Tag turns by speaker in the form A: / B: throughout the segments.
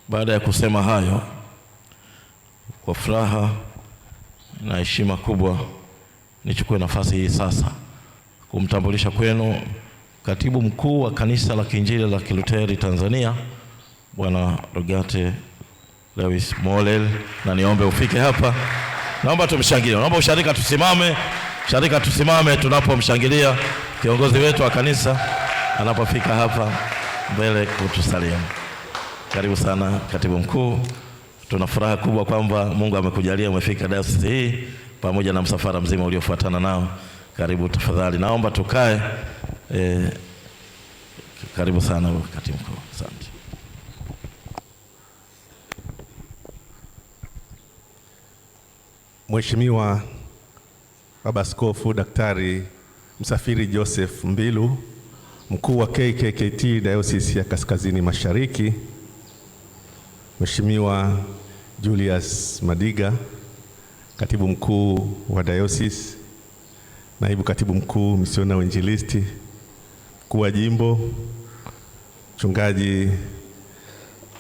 A: Baada ya kusema hayo, kwa furaha na heshima kubwa, nichukue nafasi hii sasa kumtambulisha kwenu Katibu Mkuu wa Kanisa la Kiinjili la Kilutheri Tanzania, Bwana Rogate Lewis Mollel, na niombe ufike hapa. Naomba tumshangilie. Naomba usharika tusimame. Sharika tusimame tunapomshangilia kiongozi wetu wa kanisa anapofika hapa mbele kutusalimu. Karibu sana Katibu Mkuu. Tuna furaha kubwa kwamba Mungu amekujalia umefika dayosisi hii pamoja na msafara mzima uliofuatana nao. Karibu tafadhali. Naomba tukae. Karibu sana Katibu Mkuu. Asante.
B: Mheshimiwa Baba Askofu Daktari Msafiri Joseph Mbilu, Mkuu wa KKKT Dayosisi ya Kaskazini Mashariki, Mheshimiwa Julius Madiga, Katibu Mkuu wa Dayosisi, Naibu Katibu Mkuu Misiona Uinjilisti, Mkuu wa Jimbo, Mchungaji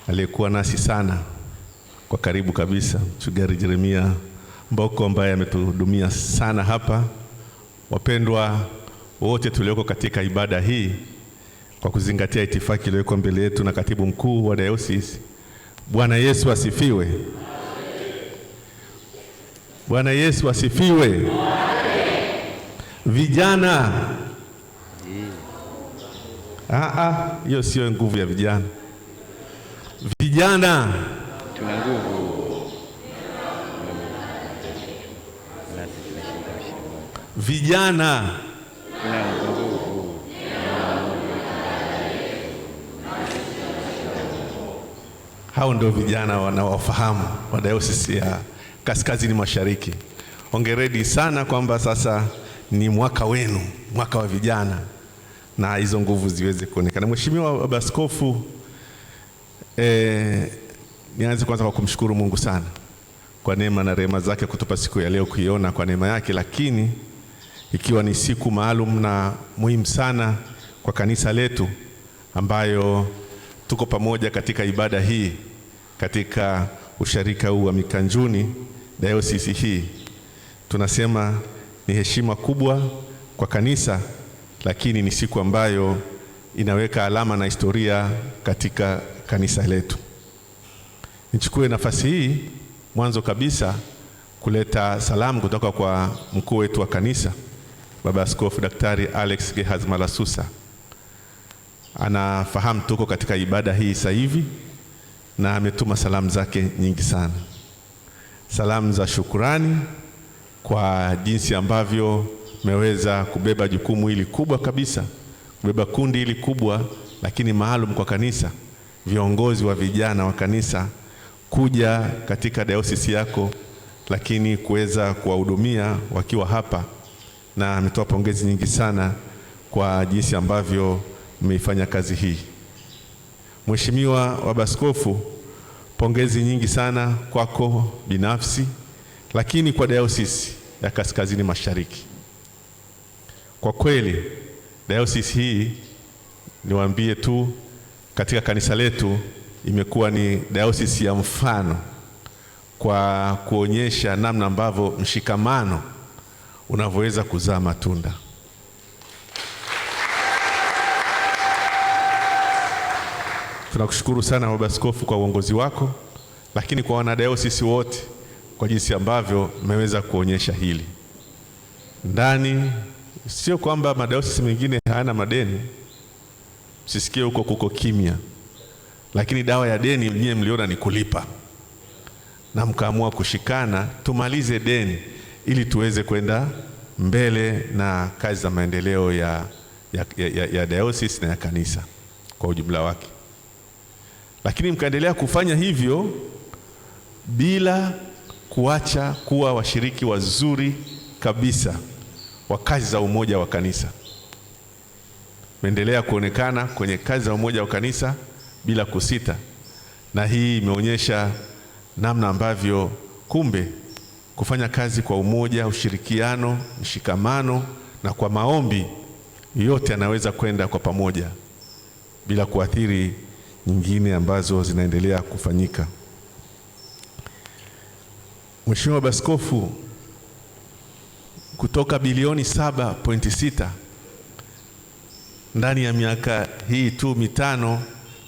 B: aliyekuwa nasi sana kwa karibu kabisa, Mchungaji Jeremia Mboko ambaye ametuhudumia sana hapa, wapendwa wote tulioko katika ibada hii, kwa kuzingatia itifaki iliyoko mbele yetu na Katibu Mkuu wa Dayosisi. Bwana Yesu asifiwe. Bwana Yesu asifiwe. Vijana, hiyo sio nguvu ya vijana. Vijana
C: tuna nguvu.
B: Vijana
C: Tuna nguvu.
B: hao ndio vijana wanaofahamu wa Dayosisi ya Kaskazini Mashariki. Hongereni sana kwamba sasa ni mwaka wenu, mwaka wa vijana, na hizo nguvu ziweze kuonekana. Mheshimiwa Baba Askofu, nianze kwanza kwa kumshukuru Mungu sana kwa neema na rehema zake kutupa siku ya leo kuiona kwa neema yake, lakini ikiwa ni siku maalum na muhimu sana kwa kanisa letu ambayo tuko pamoja katika ibada hii, katika usharika huu wa Mikanjuni Dayosisi hii. Tunasema ni heshima kubwa kwa kanisa, lakini ni siku ambayo inaweka alama na historia katika kanisa letu. Nichukue nafasi hii mwanzo kabisa kuleta salamu kutoka kwa mkuu wetu wa kanisa, Baba Askofu Daktari Alex Gehazi Malasusa. Anafahamu tuko katika ibada hii sasa hivi na ametuma salamu zake nyingi sana. Salamu za shukurani kwa jinsi ambavyo mmeweza kubeba jukumu hili kubwa kabisa, kubeba kundi hili kubwa lakini maalum kwa kanisa, viongozi wa vijana wa kanisa kuja katika dayosisi yako, lakini kuweza kuwahudumia wakiwa hapa, na ametoa pongezi nyingi sana kwa jinsi ambavyo mmeifanya kazi hii. Mheshimiwa Baba Askofu, pongezi nyingi sana kwako binafsi, lakini kwa Dayosisi ya Kaskazini Mashariki. Kwa kweli dayosisi hii, niwaambie tu, katika kanisa letu imekuwa ni dayosisi ya mfano kwa kuonyesha namna ambavyo mshikamano unavyoweza kuzaa matunda. Tunakushukuru sana Baba Askofu kwa uongozi wako, lakini kwa wanadayosisi wote kwa jinsi ambavyo mmeweza kuonyesha hili. Ndani sio kwamba madayosisi mengine hayana madeni, msisikie huko kuko kimya, lakini dawa ya deni nyinyi mliona ni kulipa, na mkaamua kushikana tumalize deni ili tuweze kwenda mbele na kazi za maendeleo ya dayosisi na ya kanisa kwa ujumla wake. Lakini mkaendelea kufanya hivyo bila kuacha kuwa washiriki wazuri kabisa wa kazi za umoja wa kanisa. Meendelea kuonekana kwenye kazi za umoja wa kanisa bila kusita, na hii imeonyesha namna ambavyo kumbe kufanya kazi kwa umoja, ushirikiano, mshikamano na kwa maombi, yote yanaweza kwenda kwa pamoja bila kuathiri nyingine ambazo zinaendelea kufanyika. Mheshimiwa Baba Askofu, kutoka bilioni 7.6 ndani ya miaka hii tu mitano,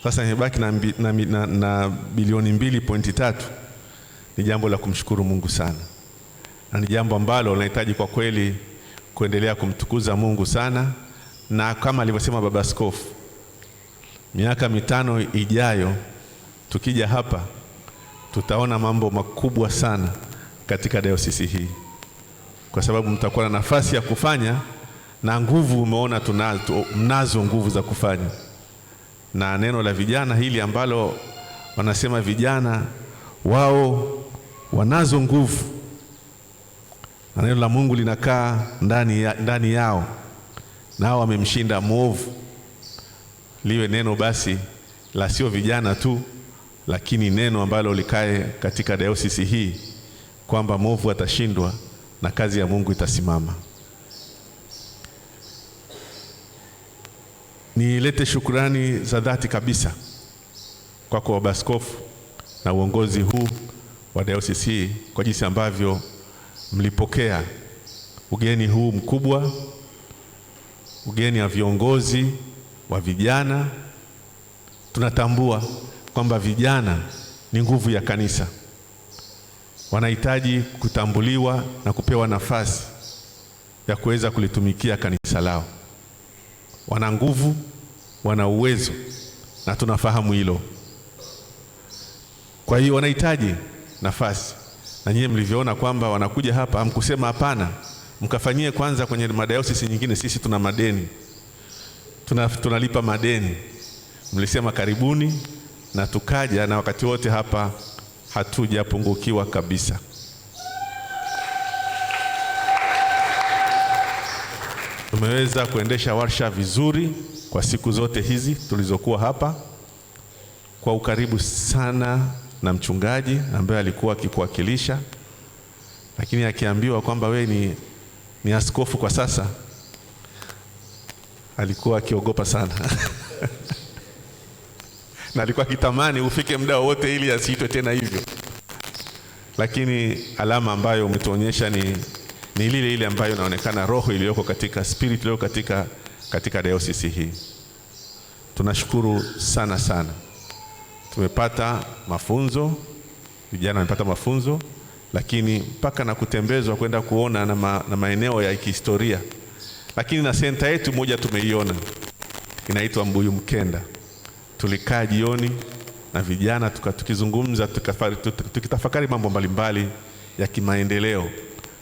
B: sasa imebaki na bilioni 2.3, ni jambo la kumshukuru Mungu sana, na ni jambo ambalo linahitaji kwa kweli kuendelea kumtukuza Mungu sana. Na kama alivyosema Baba Askofu, miaka mitano ijayo tukija hapa tutaona mambo makubwa sana katika dayosisi hii, kwa sababu mtakuwa na nafasi ya kufanya na nguvu. Umeona mnazo nguvu za kufanya, na neno la vijana hili ambalo wanasema vijana wao wanazo nguvu, na neno la Mungu linakaa ndani yao, nao wamemshinda mwovu. Liwe neno basi la sio vijana tu, lakini neno ambalo likae katika dayosisi hii kwamba mwovu atashindwa na kazi ya Mungu itasimama. Nilete shukrani za dhati kabisa kwako Baba Askofu na uongozi huu wa dayosisi hii kwa jinsi ambavyo mlipokea ugeni huu mkubwa, ugeni wa viongozi wa vijana. Tunatambua kwamba vijana ni nguvu ya kanisa, wanahitaji kutambuliwa na kupewa nafasi ya kuweza kulitumikia kanisa lao. Wana nguvu, wana uwezo, na tunafahamu hilo. Kwa hiyo wanahitaji nafasi, na nyinyi mlivyoona kwamba wanakuja hapa, hamkusema hapana, mkafanyie kwanza kwenye madayosisi nyingine. Sisi tuna madeni, tunalipa madeni. Mlisema karibuni, na tukaja, na wakati wote hapa hatujapungukiwa kabisa. Tumeweza kuendesha warsha vizuri kwa siku zote hizi tulizokuwa hapa, kwa ukaribu sana na mchungaji ambaye alikuwa akikuwakilisha, lakini akiambiwa kwamba we ni askofu kwa sasa, alikuwa akiogopa sana na alikuwa akitamani ufike muda wote ili asiitwe tena hivyo. Lakini alama ambayo umetuonyesha ni ile ambayo inaonekana, roho iliyoko katika spirit iliyoko katika dayosisi hii. Tunashukuru sana sana. Tumepata mafunzo, vijana wamepata mafunzo, lakini mpaka na kutembezwa kwenda kuona na maeneo ya kihistoria. Lakini na senta yetu moja tumeiona, inaitwa Mbuyu Mkenda. Tulikaa jioni na vijana tukizungumza, tukitafakari mambo mbalimbali ya kimaendeleo,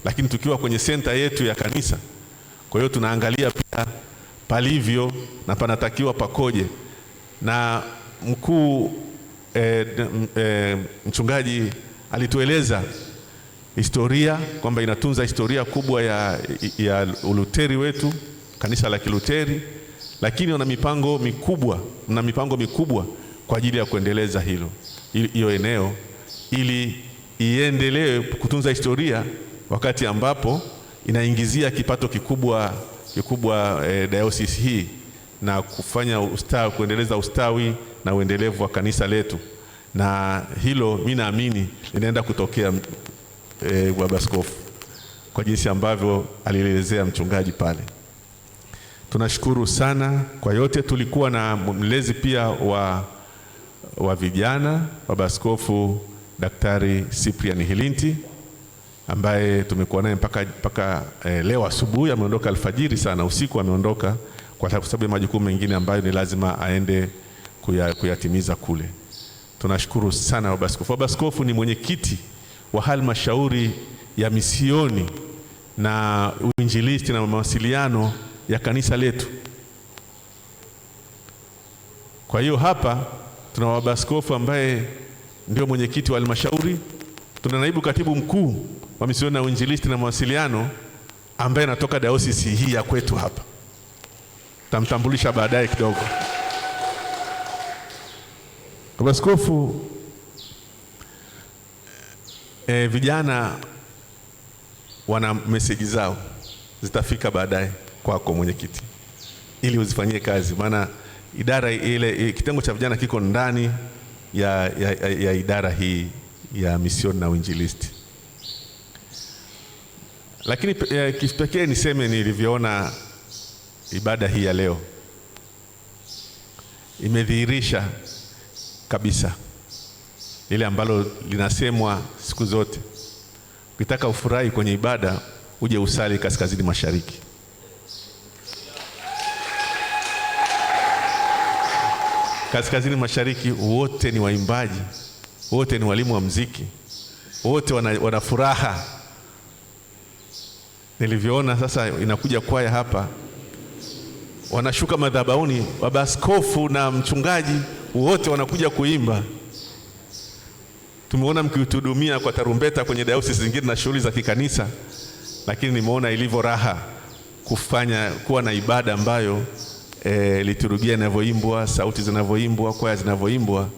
B: lakini tukiwa kwenye senta yetu ya kanisa. Kwa hiyo tunaangalia pia palivyo na panatakiwa pakoje, na mkuu mchungaji alitueleza historia kwamba inatunza historia kubwa ya Uluteri wetu, kanisa la Kiluteri, lakini wana mipango mikubwa kwa ajili ya kuendeleza hiyo eneo ili iendelee kutunza historia, wakati ambapo inaingizia kipato kikubwa dayosisi hii na kufanya kuendeleza ustawi na uendelevu wa kanisa letu. Na hilo mimi naamini linaenda kutokea Baba Askofu, kwa jinsi ambavyo alielezea mchungaji pale. Tunashukuru sana kwa yote. Tulikuwa na mlezi pia wa vijana, Baba Askofu Daktari Cyprian Hilinti, ambaye tumekuwa naye mpaka leo asubuhi. Ameondoka alfajiri sana, usiku ameondoka kwa sababu ya majukumu mengine ambayo ni lazima aende kuyatimiza kule. Tunashukuru sana Baba Askofu. Baba Askofu ni mwenyekiti wa halmashauri ya misioni na uinjilisti na mawasiliano ya kanisa letu. Kwa hiyo hapa tuna Baba Askofu ambaye ndio mwenyekiti wa halmashauri, tuna naibu katibu mkuu wa misioni na uinjilisti na mawasiliano ambaye anatoka dayosisi hii ya kwetu hapa. Tamtambulisha baadaye kidogo. Baba Askofu, vijana wana meseji zao, zitafika baadaye kwako mwenyekiti, ili uzifanyie kazi, maana idara ile, kitengo cha vijana kiko ndani ya idara hii ya misioni na uinjilisti. Lakini kipekee niseme nilivyoona ibada hii ya leo imedhihirisha kabisa lile ambalo linasemwa siku zote: ukitaka ufurahi kwenye ibada, uje usali kaskazini mashariki. Kaskazini mashariki wote ni waimbaji, wote ni walimu wa muziki, wote wana furaha. Nilivyoona sasa inakuja kwaya hapa, wanashuka madhabahuni, baba askofu na mchungaji wote wanakuja kuimba. Tumeona mkituhudumia kwa tarumbeta kwenye dayosisi zingine na shughuli za kikanisa, lakini nimeona ilivyo raha kuwa na ibada ambayo liturujia inavyoimbwa, sauti zinavyoimbwa, kwaya zinavyoimbwa,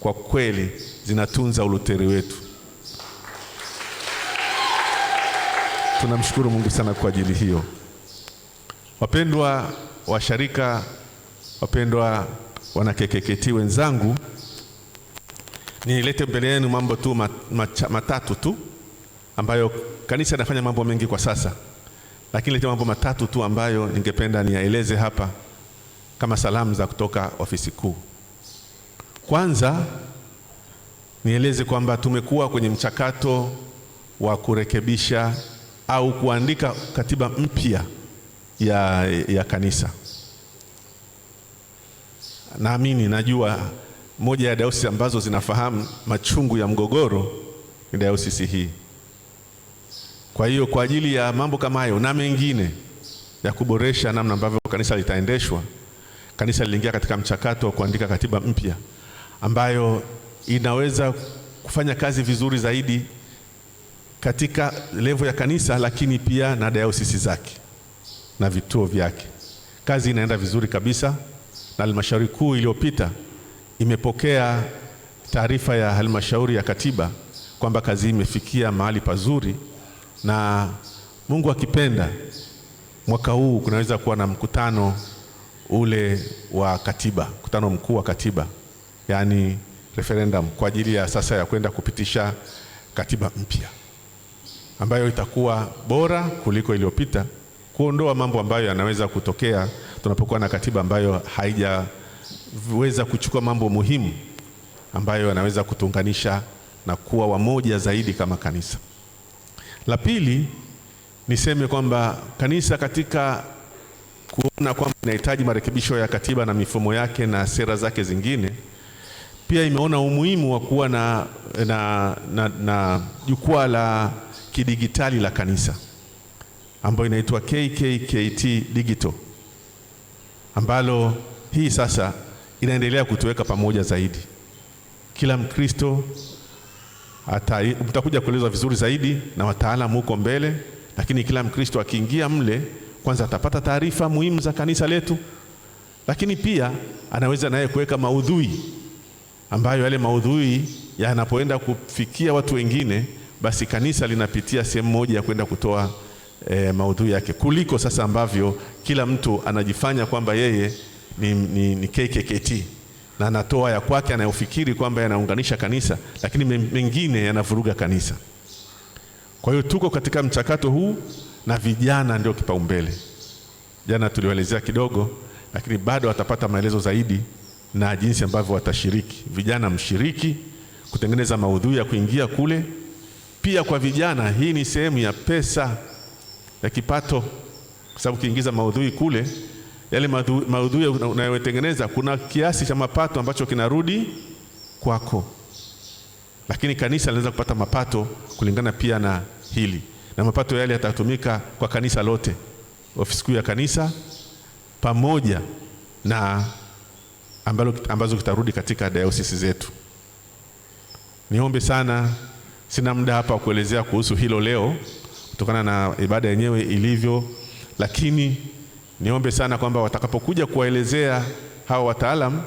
B: kwa kweli zinatunza uluteri wetu. Tunamshukuru Mungu sana kwa ajili hiyo. Wapendwa washarika, wapendwa wana KKKT wenzangu, nilete mbele yenu mambo tu matatu tu ambayo kanisa linafanya mambo mengi kwa sasa, lakini nilete mambo matatu tu ambayo ningependa niyaeleze hapa kama salamu za kutoka ofisi kuu. Kwanza nieleze kwamba tumekuwa kwenye mchakato wa kurekebisha au kuandika katiba mpya ya kanisa. Naamini, najua moja ya dayosisi ambazo zinafahamu machungu ya mgogoro ni dayosisi hii. Kwa hiyo kwa ajili ya mambo kama hayo na mengine ya kuboresha namna ambavyo kanisa litaendeshwa, kanisa liliingia katika mchakato wa kuandika katiba mpya ambayo inaweza kufanya kazi vizuri zaidi katika level ya kanisa, lakini pia na dayosisi zake na vituo vyake. Kazi inaenda vizuri kabisa, na halmashauri kuu iliyopita imepokea taarifa ya halmashauri ya katiba kwamba kazi imefikia mahali pazuri, na Mungu akipenda mwaka huu kunaweza kuwa na mkutano ule wa katiba, mkutano mkuu wa katiba, yani referendum, kwa ajili ya sasa ya kwenda kupitisha katiba mpya ambayo itakuwa bora kuliko iliyopita, kuondoa mambo ambayo yanaweza kutokea tunapokuwa na katiba ambayo haijaweza kuchukua mambo muhimu ambayo yanaweza kutuunganisha na kuwa wamoja zaidi kama kanisa. La pili, niseme kwamba kanisa katika kuona kwamba inahitaji marekebisho ya katiba na mifumo yake na sera zake zingine, pia imeona umuhimu wa kuwa na jukwaa la kidigitali la kanisa ambayo inaitwa KKKT Digital, ambalo hii sasa inaendelea kutuweka pamoja zaidi. Kila Mkristo mtakuja kuelezwa vizuri zaidi na wataalamu huko mbele, lakini kila Mkristo akiingia mle, kwanza atapata taarifa muhimu za kanisa letu, lakini pia anaweza naye kuweka maudhui ambayo yale maudhui yanapoenda kufikia watu wengine, basi kanisa linapitia sehemu moja ya kwenda kutoa maudhui yake, kuliko sasa ambavyo kila mtu anajifanya kwamba yeye ni KKKT na anatoa ya kwake anayofikiri kwamba yanaunganisha kanisa, lakini mengine yanavuruga kanisa. Kwa hiyo tuko katika mchakato huu na vijana ndio kipaumbele. Jana tuliwaelezea kidogo, lakini bado watapata maelezo zaidi na jinsi ambavyo watashiriki. Vijana mshiriki kutengeneza maudhui ya kuingia kule. Pia kwa vijana, hii ni sehemu ya pesa ya kipato, kwa sababu ukiingiza maudhui kule, yale maudhui unayotengeneza kuna kiasi cha mapato ambacho kinarudi kwako, lakini kanisa linaweza kupata mapato kulingana pia na hili, na mapato yale yatatumika kwa kanisa lote, ofisi kuu ya kanisa pamoja na ambazo kitarudi katika dayosisi zetu. Niombe sana, sina muda hapa kuelezea kuhusu hilo leo kutokana na ibada yenyewe ilivyo, lakini niombe sana kwamba watakapokuja kuwaelezea hawa wataalamu,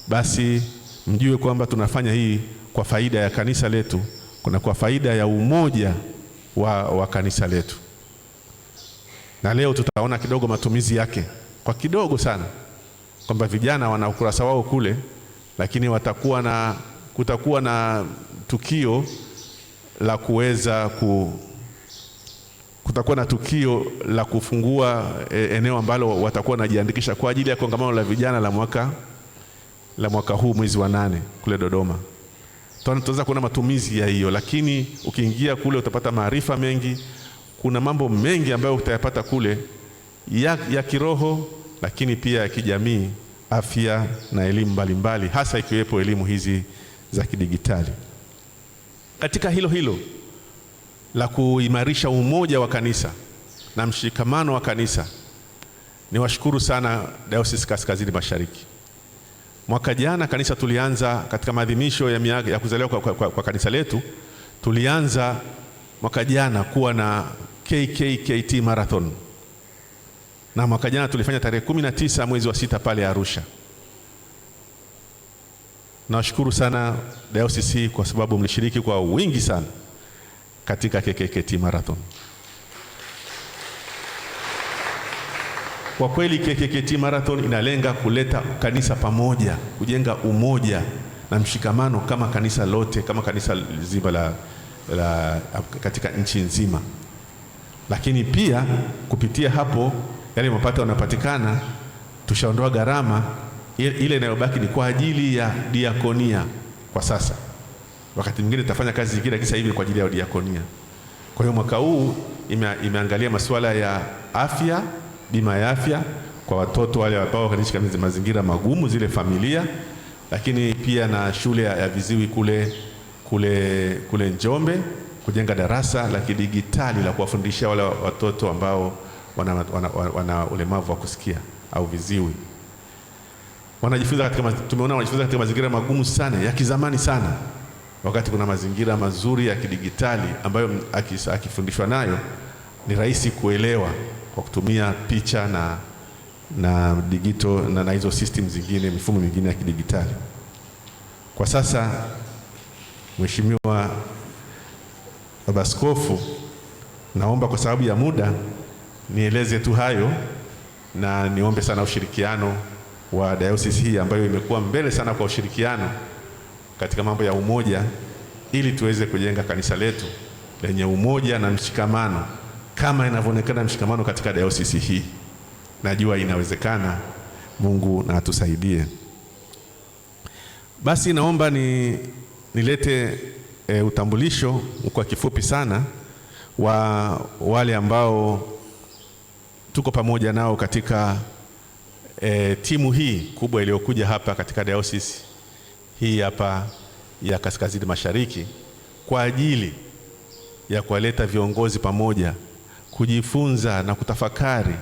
B: basi mjue kwamba tunafanya hii kwa faida ya kanisa letu, kuna kwa faida ya umoja wa kanisa letu. Na leo tutaona kidogo matumizi yake kwa kidogo sana, kwamba vijana wana ukurasa wao kule, lakini kutakuwa na tukio la kutakuwa na tukio la kufungua eneo ambalo watakuwa wanajiandikisha kwa ajili ya kongamano la vijana la mwaka huu mwezi wa 8 kule Dodoma. Tunaweza kuona matumizi ya hiyo, lakini ukiingia kule utapata maarifa mengi. Kuna mambo mengi ambayo utayapata kule ya kiroho, lakini pia ya kijamii, afya na elimu mbalimbali, hasa ikiwepo elimu hizi za kidigitali. Katika hilo la kuimarisha umoja wa kanisa na mshikamano wa kanisa, niwashukuru sana Dayosisi Kaskazini Mashariki. Mwaka jana kanisa tulianza katika maadhimisho ya kuzaliwa kwa kanisa letu, tulianza mwaka jana kuwa na KKKT Marathon. Na mwaka jana tulifanya tarehe 19 mwezi wa 6 pale Arusha. Nawashukuru sana Dayosisi kwa sababu mlishiriki kwa wingi sana katika KKKT Marathon. Kwa kweli KKKT Marathon inalenga kuleta kanisa pamoja, kujenga umoja na mshikamano kama kanisa lote, kama kanisa zima katika nchi nzima. Lakini pia kupitia hapo yale mapato yanapatikana, tushaondoa gharama ile inayobaki ni kwa ajili ya diakonia kwa sasa. Wakati mwingine tutafanya kazi zingine, lakini sasa hivi kwa ajili ya diakonia. Kwa hiyo mwaka huu imeangalia masuala ya afya, bima ya afya kwa watoto wale ambao wanaishi katika mazingira magumu, zile familia, lakini pia na shule ya viziwi kule Njombe, kujenga darasa la kidigitali la kuwafundisha wale watoto ambao wana ulemavu wa kusikia au viziwi. Tumeona wanajifunza katika mazingira magumu sana, ya kizamani sana, wakati kuna mazingira mazuri ya kidigitali ambayo akifundishwa nayo ni rahisi kuelewa kwa kutumia picha na digital na hizo system zingine, mifumo mingine ya kidigitali. Kwa sasa, Mheshimiwa Baba Askofu, naomba kwa sababu ya muda nieleze tu hayo, na niombe sana ushirikiano wa dayosisi hii ambayo imekuwa mbele sana kwa ushirikiano katika mambo ya umoja, ili tuweze kujenga kanisa letu lenye umoja na mshikamano kama inavyoonekana mshikamano katika dayosisi hii. Najua inawezekana. Mungu na atusaidie. Basi naomba nilete utambulisho kwa kifupi sana wa wale ambao tuko pamoja nao katika timu hii kubwa iliyokuja hapa katika dayosisi hii hapa ya Kaskazini Mashariki kwa ajili ya kuwaleta viongozi pamoja, kujifunza na kutafakari,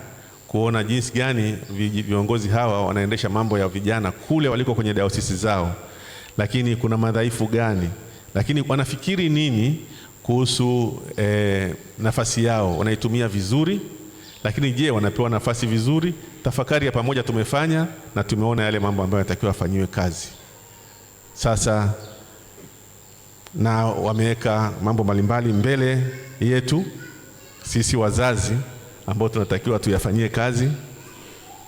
B: kuona jinsi gani viongozi hawa wanaendesha mambo ya vijana kule waliko kwenye dayosisi zao, lakini kuna madhaifu gani, lakini wanafikiri nini kuhusu nafasi yao, wanaitumia vizuri, lakini je, wanapewa nafasi vizuri? Tafakari ya pamoja tumefanya na tumeona yale mambo ambayo yanatakiwa afanyiwe kazi. Sasa na wameweka mambo mbalimbali mbele yetu sisi wazazi ambao tunatakiwa tuyafanyie kazi,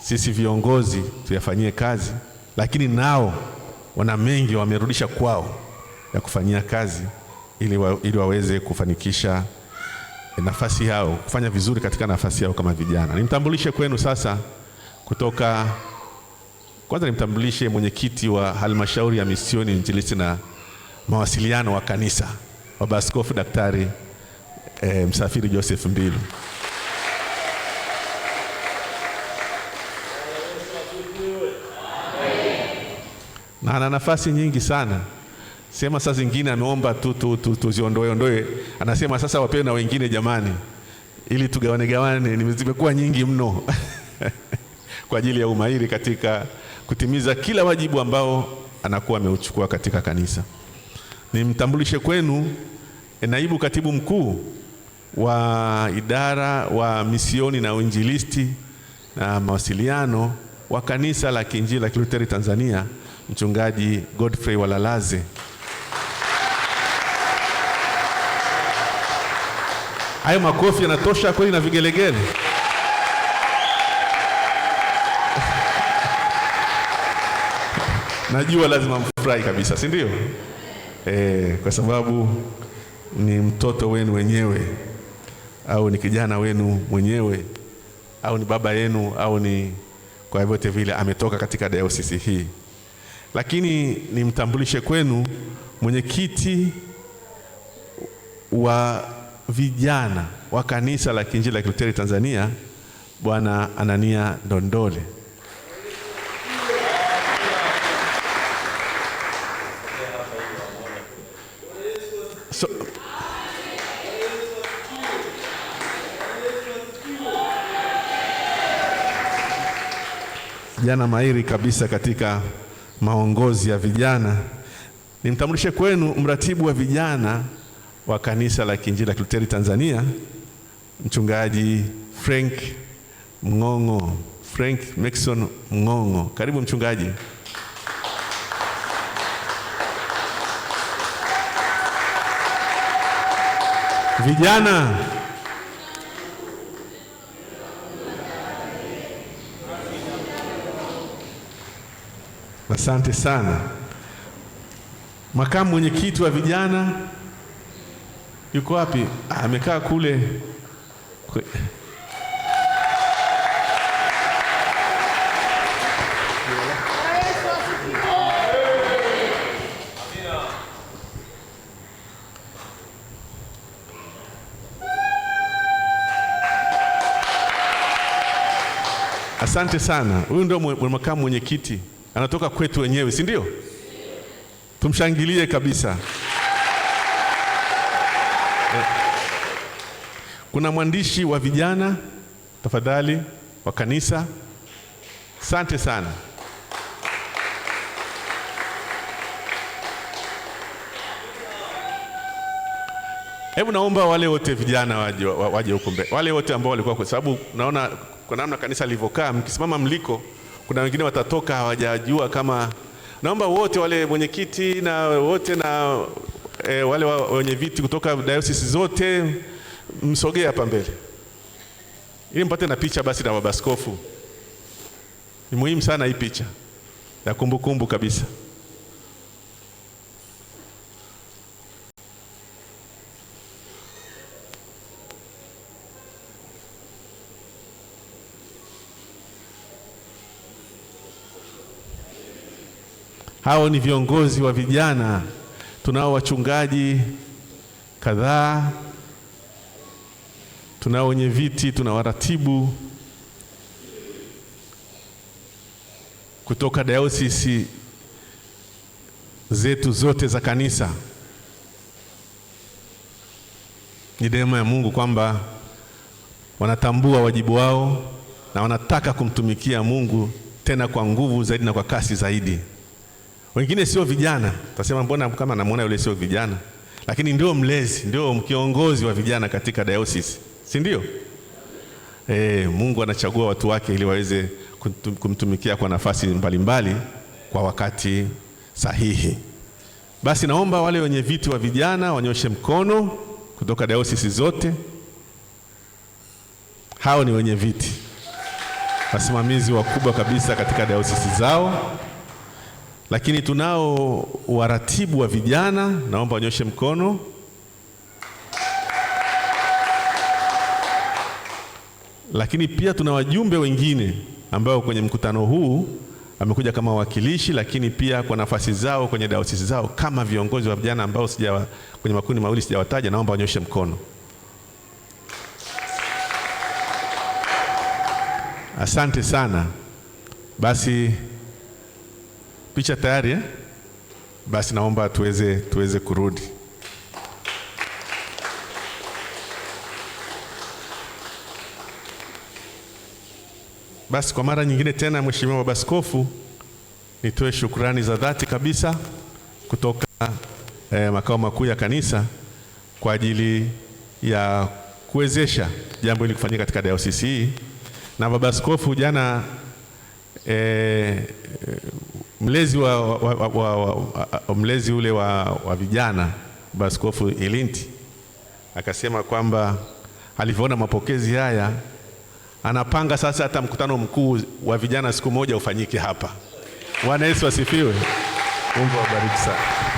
B: sisi viongozi tuyafanyie kazi, lakini nao wana mengi wamerudisha kwao ya kufanyia kazi ili waweze kufanikisha nafasi yao, kufanya vizuri katika nafasi yao kama vijana. Nimtambulishe kwenu sasa kwanza nimtambulishe mwenyekiti wa halmashauri ya misioni, injilisti na mawasiliano wa kanisa, Baba Askofu Daktari Msafiri Joseph Mbilu. Na ana nafasi nyingi sana. Sema saa zingine ameomba tuziondoe. Anasema sasa wapewe na wengine jamani, ili tugawane, zimekuwa nyingi mno kwa ajili ya umahiri katika kutimiza kila wajibu ambao anakuwa ameuchukua katika kanisa. Nimtambulishe kwenu naibu katibu mkuu wa idara wa misioni na uinjilisti na mawasiliano wa kanisa la Kiinjili la Kilutheri Tanzania, Mchungaji Godfrey Walalaze. Hayo makofi yanatosha kweli na vigelegele? Najua lazima mfurahi kabisa, si ndio? Kwa sababu ni mtoto wenu wenyewe, au ni kijana wenu mwenyewe, au ni baba yenu, au ni kwa vyote vile ametoka katika dayosisi hii. Lakini nimtambulishe kwenu mwenyekiti wa vijana wa Kanisa la Kiinjili la Kilutheri Tanzania, Bwana Anania Ndondole. Jana mahiri kabisa katika maongozi ya vijana. Nimtambulishe kwenu mratibu wa vijana wa Kanisa la Kiinjili la Kilutheri Tanzania, Mchungaji Frank Mng'ong'o, Frank Maxson Mng'ong'o. Karibu mchungaji. Vijana, asante sana. Makamu mwenyekiti wa vijana yuko wapi? Amekaa kule. Asante sana. Huyu ndio makamu mwenyekiti, anatoka kwetu wenyewe, si ndio? Tumshangilie kabisa. Kuna mwandishi wa vijana tafadhali wa kanisa. Asante sana. Hebu naomba wale wote vijana waje huko mbele. Wale wote ambao walikuwa, kwa sababu naona kwa namna kanisa lilivyokaa, mkisimama mliko, kuna wengine watatoka hawajajua kama. Naomba wote wale mwenyekiti na wote na wale wenye viti kutoka dayosisi zote msogee hapa mbele ili mpate na picha basi na baba askofu. Ni muhimu sana hii picha ya kumbukumbu kabisa. Hao ni viongozi wa vijana. Tunao wachungaji kadhaa, tunao wenye viti, tuna waratibu kutoka dayosisi zetu zote za kanisa. Ni neema ya Mungu kwamba wanatambua wajibu wao na wanataka kumtumikia Mungu tena kwa nguvu zaidi na kwa kasi zaidi. Wengine sio vijana, tutasema mbona kama namuona yule sio vijana, lakini ndio mlezi, ndio kiongozi wa vijana katika dayosisi, si ndio? Mungu anachagua watu wake ili waweze kumtumikia kwa nafasi mbalimbali kwa wakati sahihi. Basi naomba wale wenye viti wa vijana wanyoshe mkono kutoka dayosisi zote. Hao ni wenye viti, wasimamizi wakubwa kabisa katika dayosisi zao. Lakini tunao waratibu wa vijana, naomba wanyoshe mkono. Lakini pia tuna wajumbe wengine ambao kwenye mkutano huu wamekuja kama wawakilishi, lakini pia kwa nafasi zao kwenye dayosisi zao kama viongozi wa vijana ambao kwenye makundi mawili sijawataja, naomba wanyoshe mkono. Asante sana. Basi picha tayari Basi naomba tuweze kurudi. Basi kwa mara nyingine tena, Mheshimiwa Baba Askofu, nitoe shukrani za dhati kabisa kutoka makao makuu ya kanisa kwa ajili ya kuwezesha jambo hili kufanyika katika dayosisi hii. Na Baba Askofu, jana mlezi mlezi ule wa vijana, Baba Askofu Ilinti, akasema kwamba alivyoona mapokezi haya, anapanga sasa hata mkutano mkuu wa vijana siku moja ufanyike hapa. Bwana Yesu asifiwe. Mungu awabariki sana.